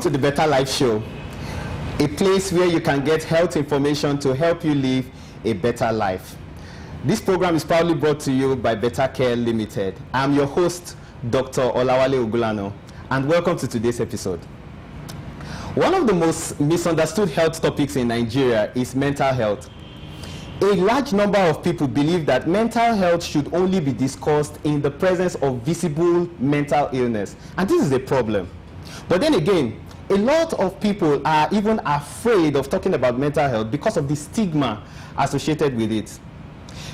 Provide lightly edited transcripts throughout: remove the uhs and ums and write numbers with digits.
Welcome to the BetaLife show, a place where you can get health information to help you live a better life. This program is proudly brought to you by Betacare Limited. I'm your host, Dr. Olawale Ogunlana, and welcome to today's episode. One of the most misunderstood health topics in Nigeria is mental health. A large number of people believe that mental health should only be discussed in the presence of visible mental illness, and this is a problem. But then again, a lot of people are even afraid of talking about mental health because of the stigma associated with it.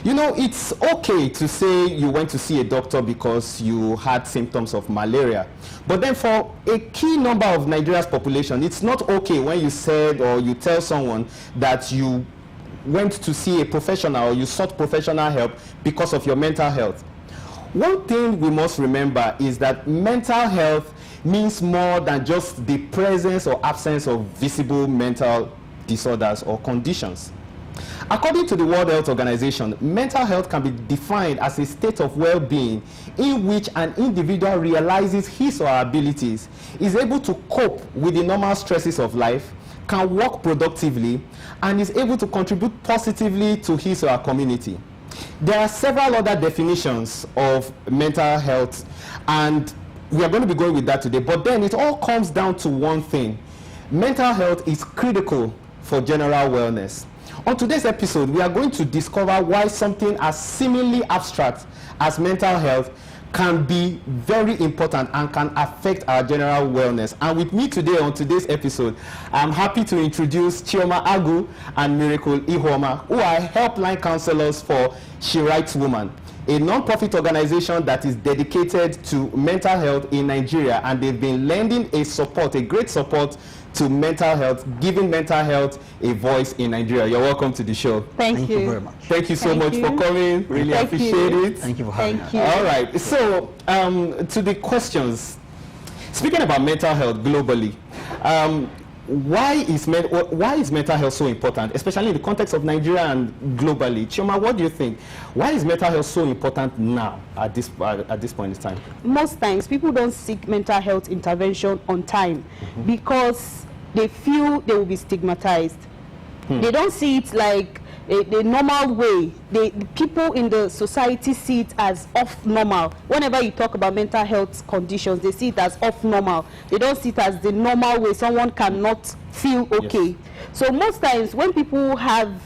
You know, it's okay to say you went to see a doctor because you had symptoms of malaria. But then for a key number of Nigeria's population, it's not okay when you said or you tell someone that you went to see a professional or you sought professional help because of your mental health. One thing we must remember is that mental health means more than just the presence or absence of visible mental disorders or conditions. According to the World Health Organization, mental health can be defined as a state of well-being in which an individual realizes his or her abilities, is able to cope with the normal stresses of life, can work productively, and is able to contribute positively to his or her community. There are several other definitions of mental health, and we are going to be going with that today. But then it all comes down to one thing. Mental health is critical for general wellness. On today's episode, we are going to discover why something as seemingly abstract as mental health can be very important and can affect our general wellness. And with me today on today's episode, I'm happy to introduce Chioma and Miracle Iheoma, who are helpline counselors for She Writes Woman, a non-profit organization that is dedicated to mental health in Nigeria, and they've been lending a great support to mental health, giving mental health a voice in Nigeria. You're welcome to the show. Thank you very much. Thank you so much for coming. Really appreciate it. Thank you for having us. All right. So, to the questions. Speaking about mental health globally, why is mental health so important, especially in the context of Nigeria and globally? Chioma, what do you think? Why is mental health so important now at this point in time? Most times, people don't seek mental health intervention on time because they feel they will be stigmatized. They don't see it like the normal way. The people in the society see it as off normal. Whenever you talk about mental health conditions, they see it as off normal. They don't see it as the normal way someone cannot feel okay. Yes. So most times when people have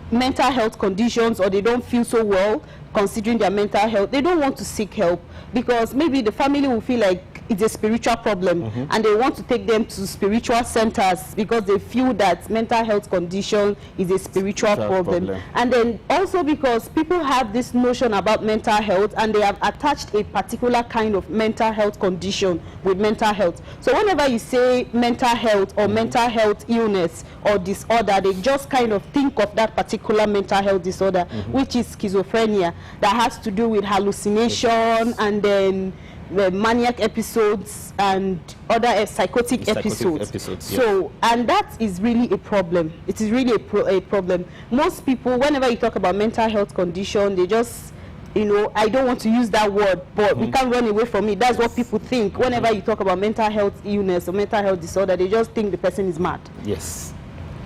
mental health conditions or they don't feel so well considering their mental health, they don't want to seek help because maybe the family will feel like it's a spiritual problem and they want to take them to spiritual centers because they feel that mental health condition is a spiritual problem. And then also because people have this notion about mental health and they have attached a particular kind of mental health condition with mental health. So whenever you say mental health or mental health illness or disorder, they just kind of think of that particular mental health disorder, which is schizophrenia, that has to do with hallucination and then maniac episodes and other psychotic episodes. So, and that is really a problem. It is really a problem. Most people, whenever you talk about mental health condition, they just, you know, I don't want to use that word, but we can't run away from it. That's what people think. Whenever you talk about mental health illness or mental health disorder, they just think the person is mad. Yes.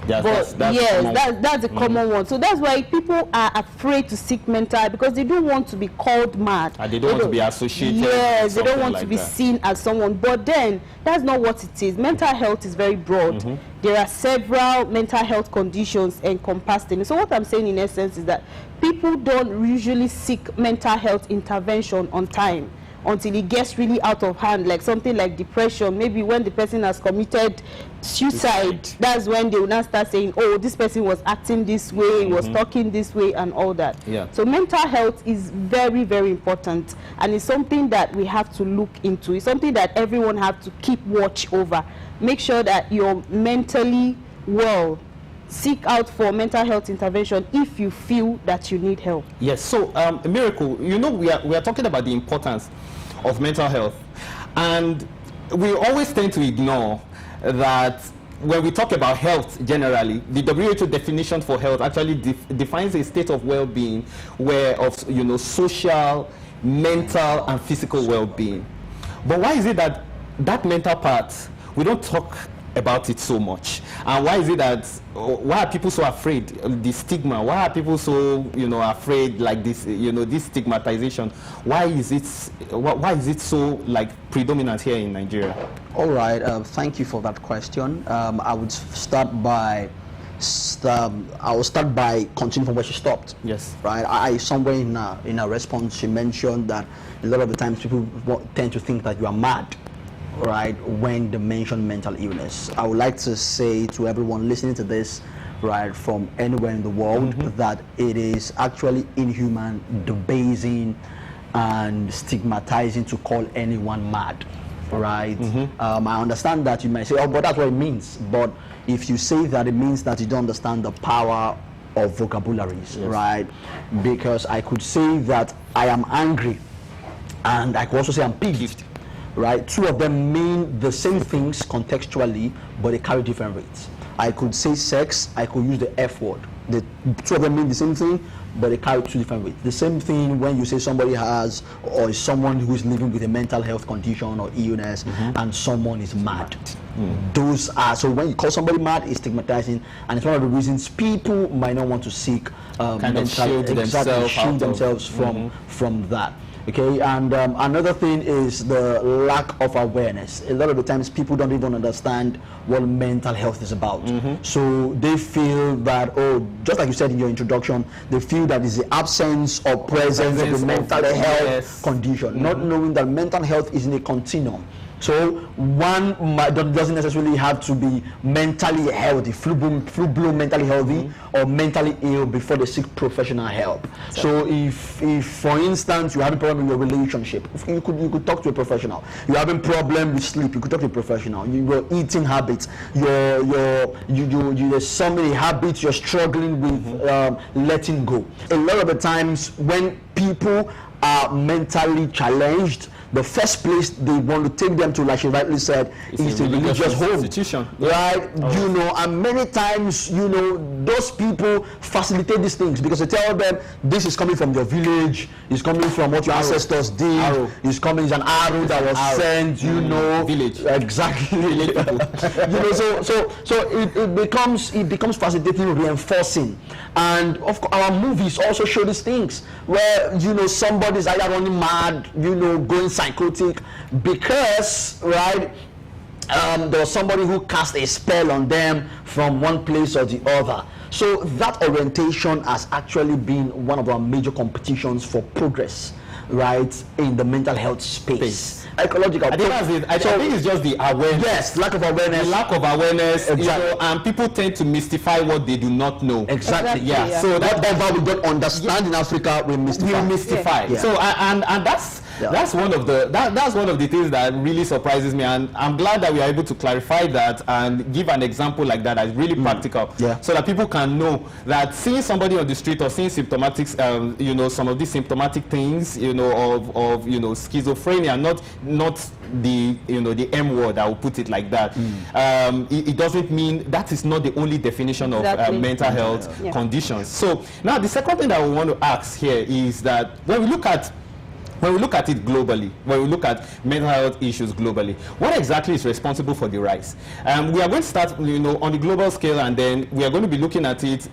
That's a common one. So that's why people are afraid to seek mental, because they don't want to be called mad. And they don't want to be associated. Yes, they don't want to be seen as someone. But then that's not what it is. Mental health is very broad. There are several mental health conditions encompassed in it. So what I'm saying in essence is that people don't usually seek mental health intervention on time until it gets really out of hand, like something like depression. Maybe when the person has committed suicide, that's when they will now start saying, oh, this person was acting this way, was talking this way, and all that. So mental health is very, very important, and it's something that we have to look into. It's something that everyone has to keep watch over. Make sure that you're mentally well. Seek out for mental health intervention if you feel that you need help. Yes. So, Miracle, you know, we are talking about the importance of mental health, and we always tend to ignore that when we talk about health generally, the WHO definition for health actually defines a state of well-being where of, you know, social, mental, and physical well-being. But why is it that that mental part we don't talk about it so much. And why is it that, why are people so afraid? The stigma, why are people so, afraid, like this, this stigmatization? Why is it so like predominant here in Nigeria? All right, thank you for that question. I will start by continuing from where she stopped. Yes. Right. I somewhere in a response, she mentioned that a lot of the times people tend to think that you are mad, right, when they mention mental illness. I would like to say to everyone listening to this, right, from anywhere in the world, that it is actually inhuman, debasing, and stigmatizing to call anyone mad, right? I understand that you might say, oh, but that's what it means. But if you say that, it means that you don't understand the power of vocabularies, right? Because I could say that I am angry, and I could also say I'm peeved. Right, two of them mean the same things contextually, but they carry different rates. I could say sex, I could use the F word. The two of them mean the same thing, but they carry two different rates. The same thing when you say somebody has, or is someone who is living with a mental health condition or illness, and someone is mad. Those are, so when you call somebody mad, it's stigmatizing, and it's one of the reasons people might not want to seek shield themselves from that. Okay, and another thing is the lack of awareness. A lot of the times people don't even understand what mental health is about. So they feel that, oh, just like you said in your introduction, they feel that it's the absence or presence of the mental health condition, not knowing that mental health is in a continuum. So one doesn't necessarily have to be mentally healthy, full-blown mentally healthy, or mentally ill before they seek professional help. So if for instance you have a problem with your relationship, you could talk to a professional. You're having problem with sleep, you could talk to a professional. Your eating habits, there's so many habits you're struggling with letting go. A lot of the times when people are mentally challenged, the first place they want to take them to, like she rightly said, is a religious home, institution, right? And many times, those people facilitate these things because they tell them this is coming from your village, it's coming from what your ancestors did, it's an arrow that was sent, village, exactly. Village people. So it becomes facilitating, reinforcing, and of course our movies also show these things where somebody's either running mad, going psychotic because there was somebody who cast a spell on them from one place or the other. So that orientation has actually been one of our major competitions for progress, right, in the mental health space. Ecological. I think that's it. I think it's just the awareness. Yes, lack of awareness. The lack of awareness, exactly. And people tend to mystify what they do not know. Exactly. Yeah. So whatever we don't understand in Africa, we mystify. Yeah. So and that's one of the things that really surprises me, and I'm glad that we are able to clarify that and give an example like that that's really practical, so that people can know that seeing somebody on the street or seeing symptomatic, some of these symptomatic things, of schizophrenia, not the M word, I will put it like that. It doesn't mean that is not the only definition of mental health conditions. So now the second thing that we want to ask here is that when we look at it globally, when we look at mental health issues globally, what exactly is responsible for the rise? We are going to start, on the global scale, and then we are going to be looking at it,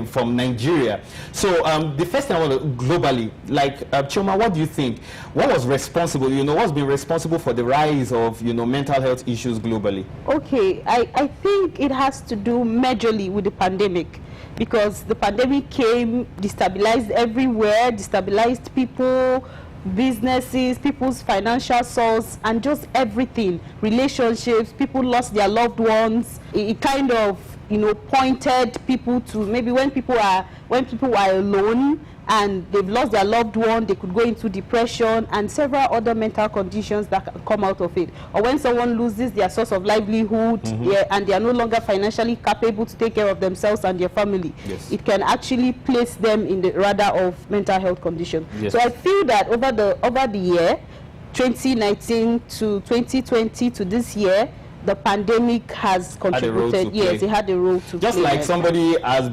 from Nigeria. So the first thing I want to globally, like Chioma, what do you think? What was responsible? What's been responsible for the rise of mental health issues globally? Okay, I think it has to do majorly with the pandemic. Because the pandemic came, destabilized everywhere, destabilized people, businesses, people's financial source, and just everything. Relationships, people lost their loved ones. It kind of, pointed people to maybe when people are alone and they've lost their loved one, they could go into depression and several other mental conditions that can come out of it. Or when someone loses their source of livelihood, and they are no longer financially capable to take care of themselves and their family, it can actually place them in the radar of mental health condition. So I feel that over the year 2019 to 2020 to this year, the pandemic has contributed. Yes, it had a role to play. Just like someone has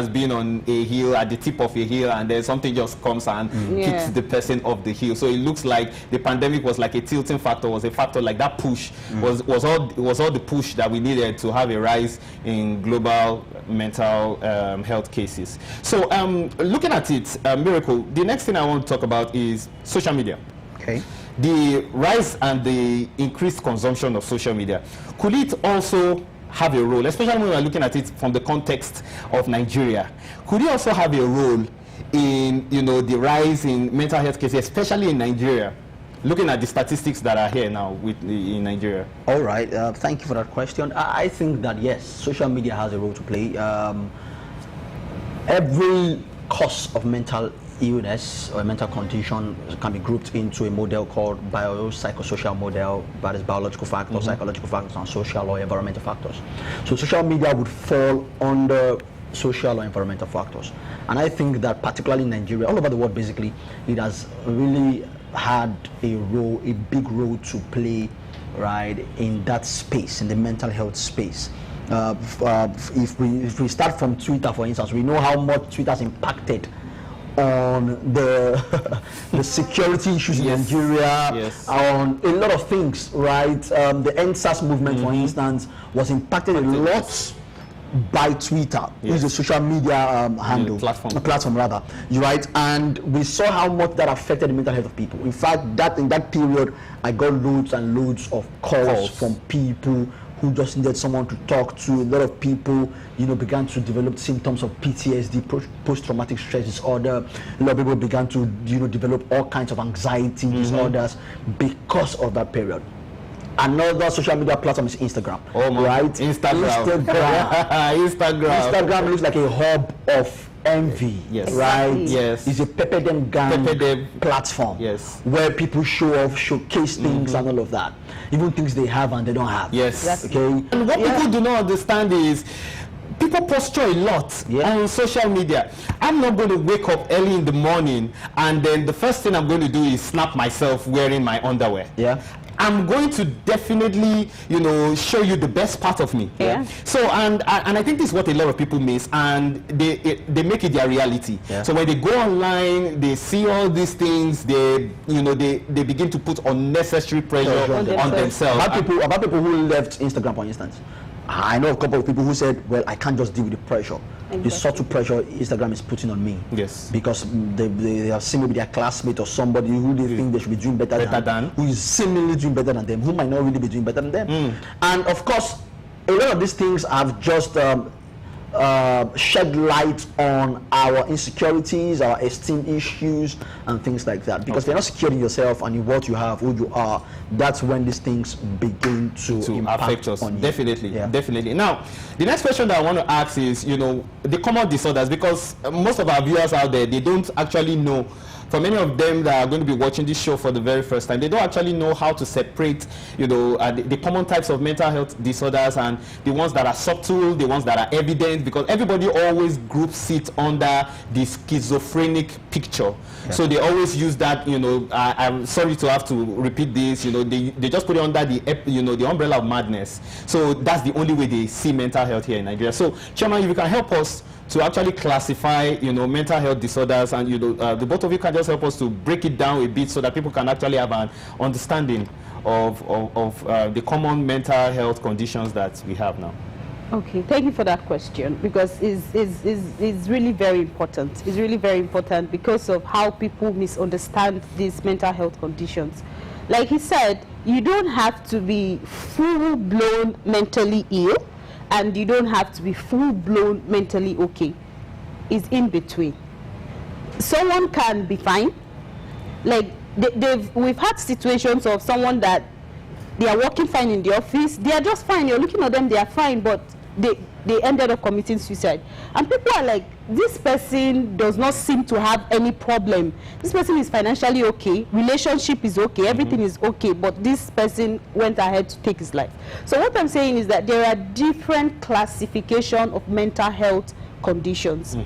been on a hill, at the tip of a hill, and then something just comes and kicks the person off the hill. So it looks like the pandemic was like a tilting factor, was a factor like that push was all the push that we needed to have a rise in global mental health cases. So looking at it, Miracle, the next thing I want to talk about is social media. Okay. The rise and the increased consumption of social media, could it also have a role, especially when we're looking at it from the context of Nigeria? Could it also have a role in, the rise in mental health cases, especially in Nigeria, looking at the statistics that are here now in Nigeria? All right, thank you for that question. I think that yes, social media has a role to play. Every cause of mental illness or a mental condition can be grouped into a model called biopsychosocial model, that is biological factors, psychological factors, and social or environmental factors. So social media would fall under social or environmental factors. And I think that particularly in Nigeria, all over the world basically, it has really had a big role to play, right, in that space, in the mental health space. If we start from Twitter, for instance, we know how much Twitter has impacted on the security issues in Nigeria, on a lot of things, right? The NSAS movement, for instance, was impacted a lot by Twitter, which is a social media platform rather. You're right, and we saw how much that affected the mental health of people. In fact, in that period, I got loads and loads of calls from people who just needed someone to talk to. A lot of people, began to develop symptoms of PTSD, post-traumatic stress disorder. A lot of people began to, develop all kinds of anxiety disorders because of that period. Another social media platform is Instagram. Oh my, right? Instagram. Instagram looks like a hub of envy, right? Yes. It's a pepper them gang platform, where people showcase things and all of that, even things they have and they don't have. Yes. Okay. And what people do not understand is people posture a lot on social media. I'm not going to wake up early in the morning and then the first thing I'm going to do is snap myself wearing my underwear. Yeah. I'm going to definitely, show you the best part of me. Yeah. So, and I think this is what a lot of people miss, and they make it their reality. Yeah. So when they go online, they see all these things, they begin to put unnecessary pressure on themselves. About people who left Instagram, for instance. I know a couple of people who said, well, I can't just deal with the pressure. Exactly. The subtle pressure Instagram is putting on me. Yes. Because they have seen maybe their classmate or somebody who they think they should be doing better than, who is seemingly doing better than them, who might not really be doing better than them. And of course, a lot of these things have just shed light on our insecurities, our esteem issues, and things like that. Because if you're not secure in yourself and in what you have, who you are, that's when these things begin to affect us. On you. Definitely. Now, the next question that I want to ask is, the common disorders, because most of our viewers out there, they don't actually know. For many of them that are going to be watching this show for the very first time, they don't actually know how to separate, the common types of mental health disorders and the ones that are subtle, the ones that are evident, because everybody always groups it under the schizophrenic picture. Yeah. So they always use that, I'm sorry to have to repeat this, they just put it under the umbrella of madness. So that's the only way they see mental health here in Nigeria. So, Chioma, if you can help us to actually classify, mental health disorders, and the both of you can just help us to break it down a bit so that people can actually have an understanding of the common mental health conditions that we have now. Okay, thank you for that question, because it's really very important. It's really very important because of how people misunderstand these mental health conditions. Like he said, you don't have to be full-blown mentally ill, and you don't have to be full-blown mentally okay. It's in between. Someone can be fine. Like we've had situations of someone that they are working fine in the office, they are just fine, you're looking at them, they are fine, but they ended up committing suicide. And people are like, this person does not seem to have any problem. This person is financially okay, relationship is okay, everything is okay, but this person went ahead to take his life. So what I'm saying is that there are different classification of mental health conditions.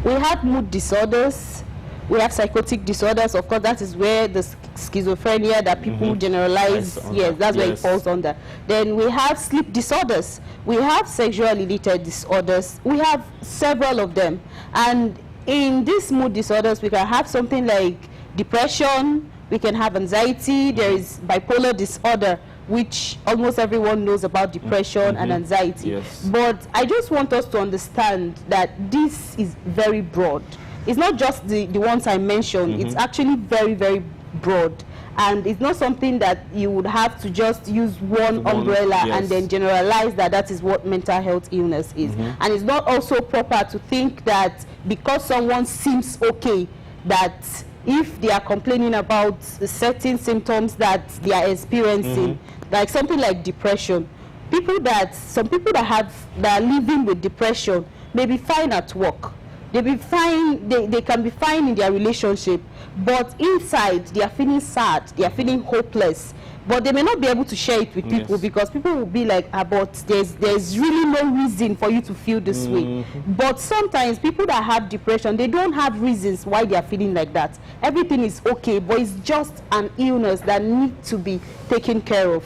We have mood disorders, We have psychotic disorders. Of course, that is where the schizophrenia that people generalize, yes, that's where it falls under. Then we have sleep disorders. We have sexual related disorders. We have several of them. And in these mood disorders, we can have something like depression, we can have anxiety, there is bipolar disorder, which almost everyone knows about depression and anxiety. Yes. But I just want us to understand that this is very broad. It's not just the ones I mentioned, it's actually very, very broad. And it's not something that you would have to just use one umbrella and then generalize that is what mental health illness is. And it's not also proper to think that because someone seems okay, that if they are complaining about certain symptoms that they are experiencing, like something like depression, some people that are living with depression may be fine at work. They be fine, they can be fine in their relationship, but inside they are feeling sad, they are feeling hopeless, but they may not be able to share it with people because people will be like, but there's really no reason for you to feel this way. But sometimes people that have depression, they don't have reasons why they are feeling like that. Everything is okay, but it's just an illness that needs to be taken care of.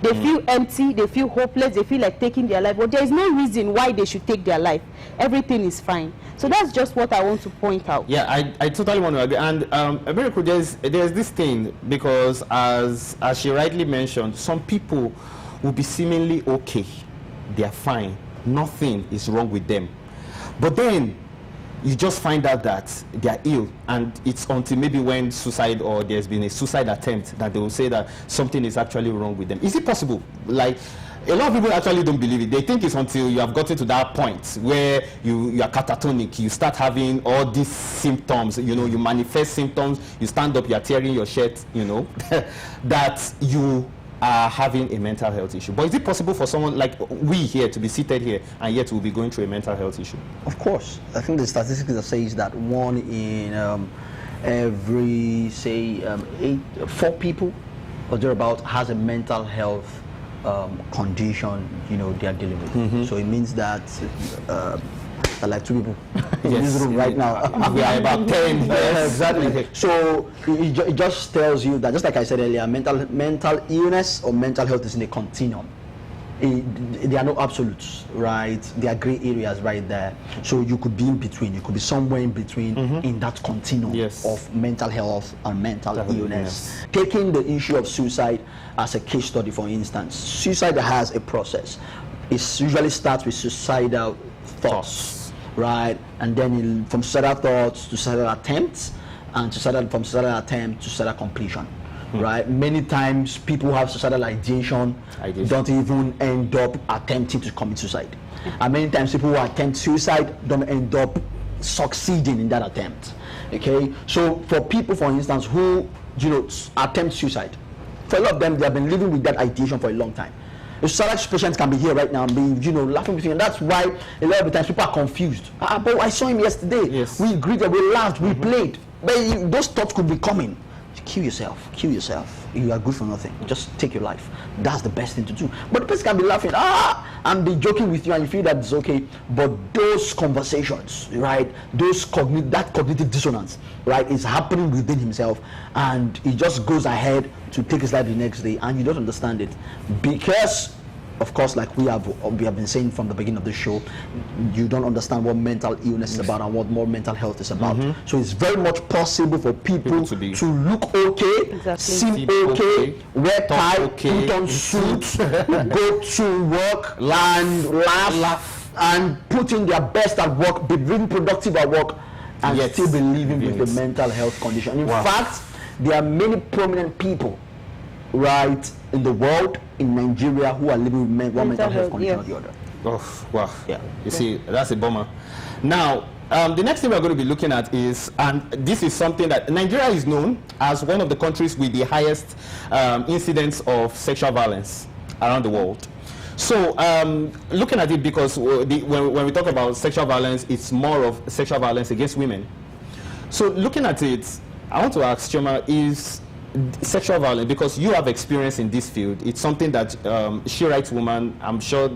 They feel empty, they feel hopeless, they feel like taking their life, but there is no reason why they should take their life. Everything is fine. So that's just what I want to point out. Yeah, I totally want to agree. And America, there's this thing, because as she rightly mentioned, some people will be seemingly okay. They are fine. Nothing is wrong with them. But then you just find out that they are ill, and it's until maybe when suicide or there's been a suicide attempt that they will say that something is actually wrong with them. Is it possible? Like, a lot of people actually don't believe it. They think it's until you have gotten to that point where you are catatonic, you start having all these symptoms, you know, you manifest symptoms, you stand up, you are tearing your shirt, you know, that you are having a mental health issue. But is it possible for someone like we here to be seated here and yet we'll be going through a mental health issue? Of course. I think the statistics that says that one in every, say, 4 people or thereabout has a mental health condition, you know, they are dealing with. So it means that like 2 people in this room right now. We are about 10. Exactly. So it just tells you that, just like I said earlier, mental illness or mental health is in a continuum. There are no absolutes, right? There are gray areas right there. So you could be in between. You could be somewhere in between in that continuum of mental health and mental illness. Taking the issue of suicide as a case study, for instance, suicide has a process. It usually starts with suicidal thoughts, right? And then from suicidal thoughts to suicidal attempts, and from suicidal attempt to suicidal completion. Right? Many times people have suicidal ideation, don't even end up attempting to commit suicide. And many times people who attempt suicide don't end up succeeding in that attempt. Okay? So for people, for instance, who, you know, attempt suicide, for a lot of them, they have been living with that ideation for a long time. The suicidal patients can be here right now and be, you know, laughing with you, and that's why a lot of the times people are confused. But I saw him yesterday. We greeted, we laughed, we played. But those thoughts could be coming. Kill yourself. You are good for nothing. Just take your life. That's the best thing to do. But the person can be laughing, and be joking with you, and you feel that it's okay. But those conversations, right? That cognitive dissonance, right, is happening within himself, and he just goes ahead to take his life the next day, and you don't understand it because, of course, like we have been saying from the beginning of the show, you don't understand what mental illness is about and what more mental health is about. So it's very much possible for people to look okay, seem okay, wear tie, put on suits, go to work, and laugh, and put in their best at work, be really productive at work, and still be living with the mental health condition. In fact, there are many prominent people, right, in the world, in Nigeria, who are living with one mental health condition or the other. Oh, wow. You see, that's a bummer. Now, the next thing we're going to be looking at is, and this is something that Nigeria is known as one of the countries with the highest incidence of sexual violence around the world. So, looking at it, because when we talk about sexual violence, it's more of sexual violence against women. So, looking at it, I want to ask Chioma, is sexual violence, because you have experience in this field, it's something that She Rights Woman, I'm sure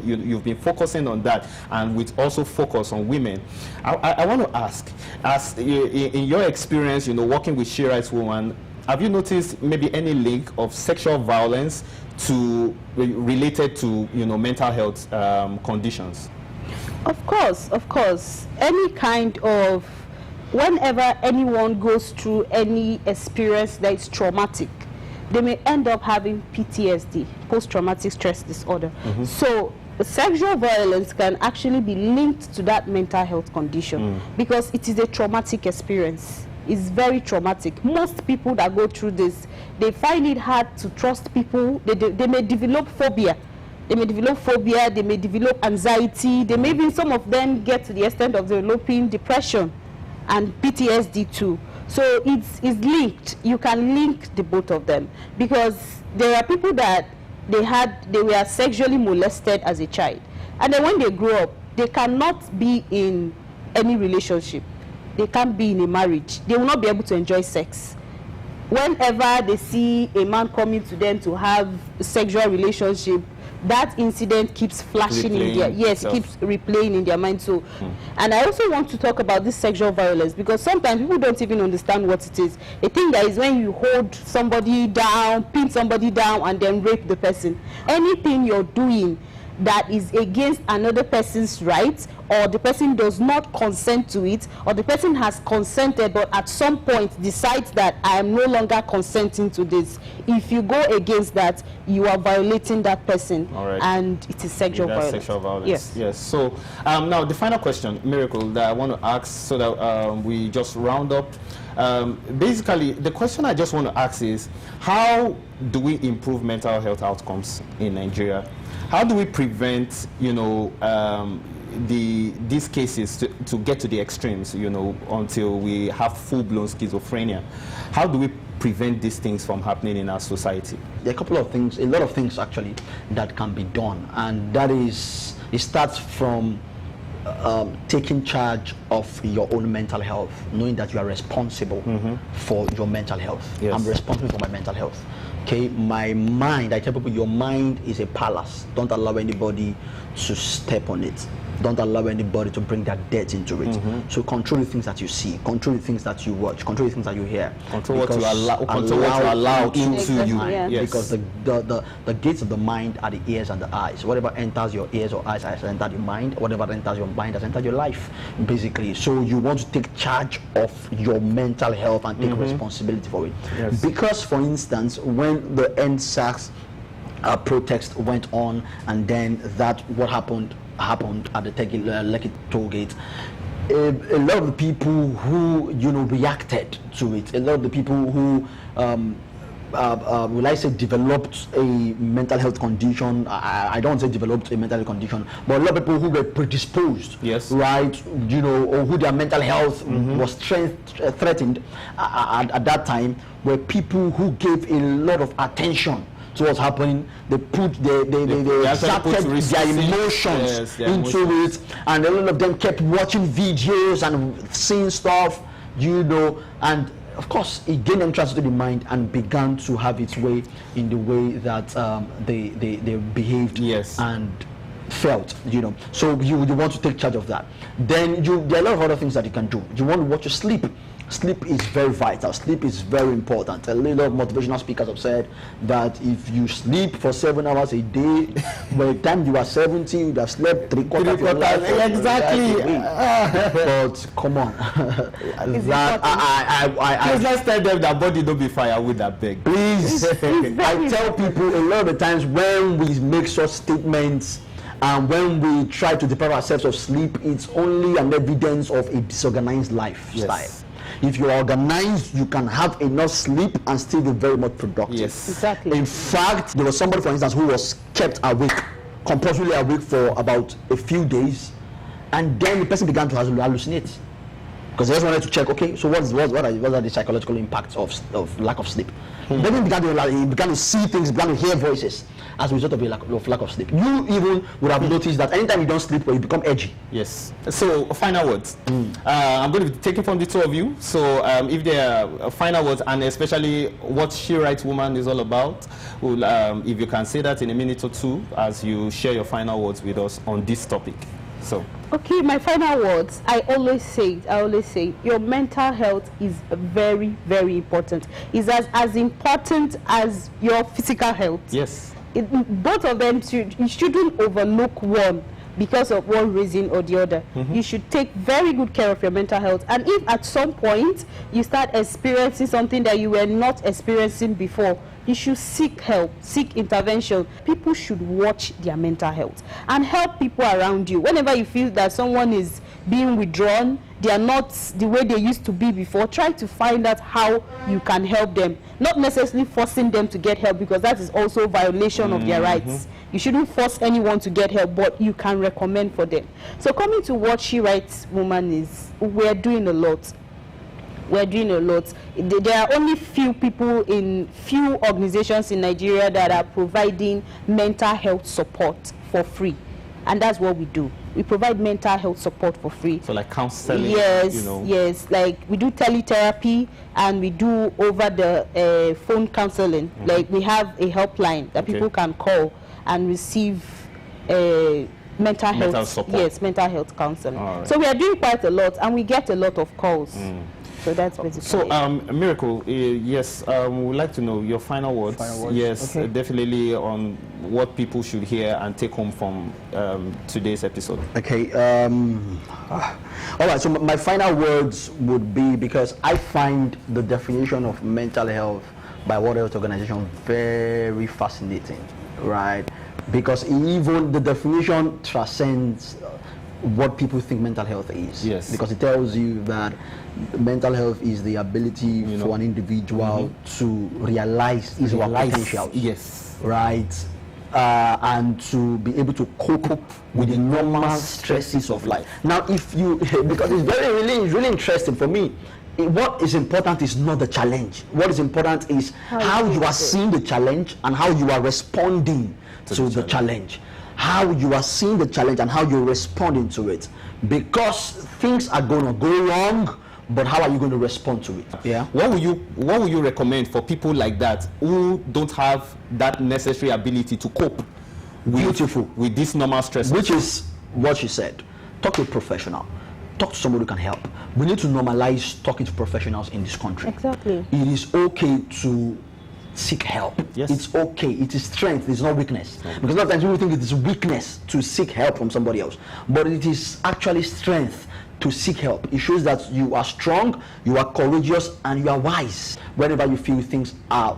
you've been focusing on that, and with also focus on women. I want to ask, as in your experience, working with She Rights Woman, have you noticed maybe any link of sexual violence related to mental health conditions? Of course. Any kind of, whenever anyone goes through any experience that is traumatic, they may end up having PTSD, post-traumatic stress disorder. So sexual violence can actually be linked to that mental health condition because it is a traumatic experience. It's very traumatic. Most people that go through this, they find it hard to trust people. They may develop phobia. They may develop anxiety. They may even, some of them get to the extent of developing depression and PTSD too. So it's linked. You can link the both of them because there are people that they were sexually molested as a child, and then when they grow up, they cannot be in any relationship. They can't be in a marriage. They will not be able to enjoy sex. Whenever they see a man coming to them to have a sexual relationship, that incident keeps flashing in their, keeps replaying in their mind. So, and I also want to talk about this sexual violence because sometimes people don't even understand what it is. They think that is when you hold somebody down, pin somebody down, and then rape the person. Anything you're doing that is against another person's rights, or the person does not consent to it, or the person has consented but at some point decides that I am no longer consenting to this. If you go against that, you are violating that person, and it is sexual violence. Sexual violence. Yes. So now the final question, Miracle, that I want to ask so that we just round up. Basically, the question I just want to ask is, how do we improve mental health outcomes in Nigeria? How do we prevent, these cases to get to the extremes, until we have full-blown schizophrenia? How do we prevent these things from happening in our society? There are a lot of things actually that can be done, and that is, it starts from taking charge of your own mental health, knowing that you are responsible for your mental health. Yes. I'm responsible for my mental health. Okay, my mind, I tell people, your mind is a palace. Don't allow anybody to step on it. Don't allow anybody to bring that dirt into it. So control the things that you see, control the things that you watch, control the things that you hear. Control what you allow into you. Yes. Because the gates of the mind are the ears and the eyes. Whatever enters your ears or eyes has entered your mind. Whatever enters your mind has entered your life, basically. So you want to take charge of your mental health and take responsibility for it. Yes. Because, for instance, when the NSAS protest went on, and then what happened at the Lekki toll gate, a lot of the people who reacted to it, a lot of the people who will I say developed a mental health condition, I don't say developed a mental health condition, but a lot of people who were predisposed, right, or who their mental health was threatened at that time, were people who gave a lot of attention to what's happening. They exerted their emotions into it, and a lot of them kept watching videos and seeing stuff, and of course it gained entrance to the mind and began to have its way in the way that they behaved and felt, So you want to take charge of that. Then there are a lot of other things that you can do. You want to watch your sleep. Sleep is very vital. Sleep is very important. A lot of motivational speakers have said that if you sleep for 7 hours a day, by the time you are 70, you have slept 3/4 of your life. Exactly. But come on, please let's tell them that body don't be firewood, that beg. Please, I tell people a lot of the times when we make such statements, and when we try to deprive ourselves of sleep, it's only an evidence of a disorganized lifestyle. Yes. If you're organized, you can have enough sleep and still be very much productive. Yes. Exactly. In fact, there was somebody, for instance, who was kept awake, compulsorily awake for about a few days, and then the person began to hallucinate. Because they just wanted to check, okay, so what are the psychological impacts of lack of sleep? Then he began to see things, began to hear voices. as a result of a lack of sleep. You even would have noticed that anytime you don't sleep, well, you become edgy. Yes. So final words. I'm going to be taking from the two of you. So if there are final words, and especially what She Right Woman is all about, we'll, if you can say that in a minute or two as you share your final words with us on this topic. So. Okay, my final words. I always say, your mental health is very, very important. It's as important as your physical health. Yes. Both of them, you shouldn't overlook one because of one reason or the other. You should take very good care of your mental health. And if at some point you start experiencing something that you were not experiencing before, you should seek help, seek intervention. People should watch their mental health and help people around you. Whenever you feel that someone is being withdrawn, they are not the way they used to be before, try to find out how you can help them. Not necessarily forcing them to get help, because that is also a violation of their rights. You shouldn't force anyone to get help, but you can recommend for them. So coming to what She Right Woman is, we're doing a lot. We're doing a lot. There are only few people in few organizations in Nigeria that are providing mental health support for free, and that's what we do. We provide mental health support for free. So like counseling. Yes, you know. yes. Like we do teletherapy and we do over the phone counseling. Like we have a helpline that people can call and receive mental health support. Yes, mental health counseling. Right. So we are doing quite a lot, and we get a lot of calls. So that's basically so Miracle, yes, we'd like to know your final words. Yes, definitely on what people should hear and take home from today's episode. Okay, all right, so my final words would be, because I find the definition of mental health by World Health Organization very fascinating, right? Because even the definition transcends what people think mental health is. Yes. Because it tells you that mental health is the ability for an individual to realize his or her potential. Yes. Right. And to be able to cope with the normal stresses of life. Now, if you, because it's really interesting for me, what is important is not the challenge. What is important is how you are seeing the challenge and how you are responding to the challenge. How you are seeing the challenge and how you're responding to it. Because things are going to go wrong, but how are you going to respond to it? Yeah. What would you recommend for people like that who don't have that necessary ability to cope with this normal stress? Which is what she said. Talk to a professional. Talk to somebody who can help. We need to normalize talking to professionals in this country. Exactly. It is okay to seek help. Yes. It's okay. It is strength. It's not weakness. Because a lot of times people think it is weakness to seek help from somebody else. But it is actually strength to seek help. It shows that you are strong, you are courageous, and you are wise. Whenever you feel things are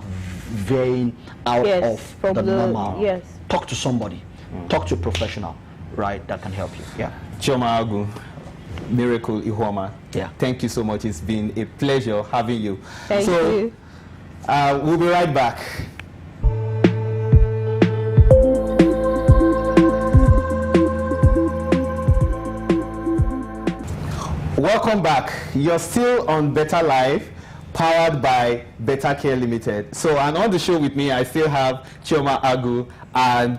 veering out of the normal, talk to somebody. Talk to a professional, right, that can help you. Yeah. Chioma Agu, Miracle Iheoma. Yeah. Thank you so much. It's been a pleasure having you. Thank you. We'll be right back. Welcome back. You're still on BetaLife, powered by Betacare Limited. So, and on the show with me, I still have Chioma Agu and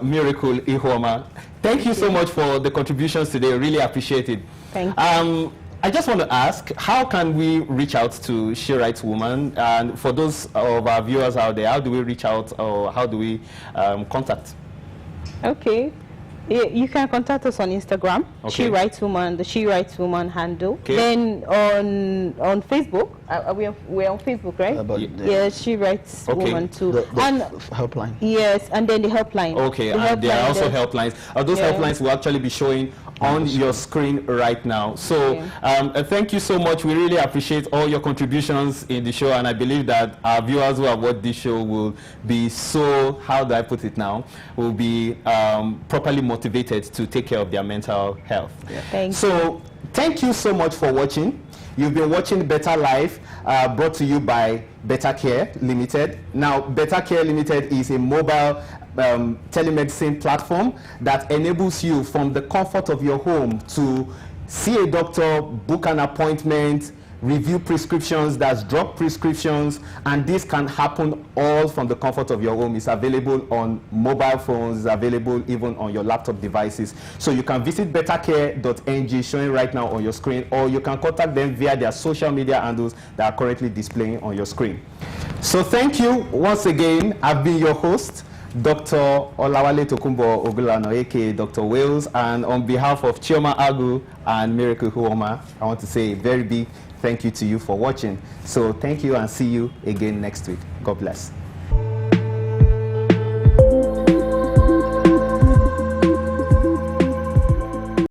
Miracle Iheoma. Thank you so much for the contributions today. Really appreciate it. Thank you. I just want to ask, how can we reach out to She Right Woman? And for those of our viewers out there, how do we reach out, or how do we contact? Okay. You can contact us on Instagram, She Right Woman, the She Right Woman handle. Then on Facebook, we're on Facebook, right? Yes, She Right Woman too. The helpline. Yes, and then the helpline. Okay, and there are also helplines. Those helplines will actually be showing on your screen right now. So thank you so much. We really appreciate all your contributions in the show, and I believe that our viewers who have watched this show will be so, how do I put it now, will be properly motivated to take care of their mental health. Thank you so much for watching. You've been watching BetaLife, brought to you by Betacare Limited. Now, Betacare Limited is a mobile telemedicine platform that enables you from the comfort of your home to see a doctor, book an appointment, review prescriptions, that's drop prescriptions, and this can happen all from the comfort of your home. It's available on mobile phones, it's available even on your laptop devices. So you can visit betacare.ng, showing right now on your screen, or you can contact them via their social media handles that are currently displaying on your screen. So thank you once again. I've been your host, Dr. Olawale Ogunlana, aka Dr. Wales, and on behalf of Chioma Agu and Miracle Iheoma, I want to say a very big thank you to you for watching. So thank you and see you again next week. God bless.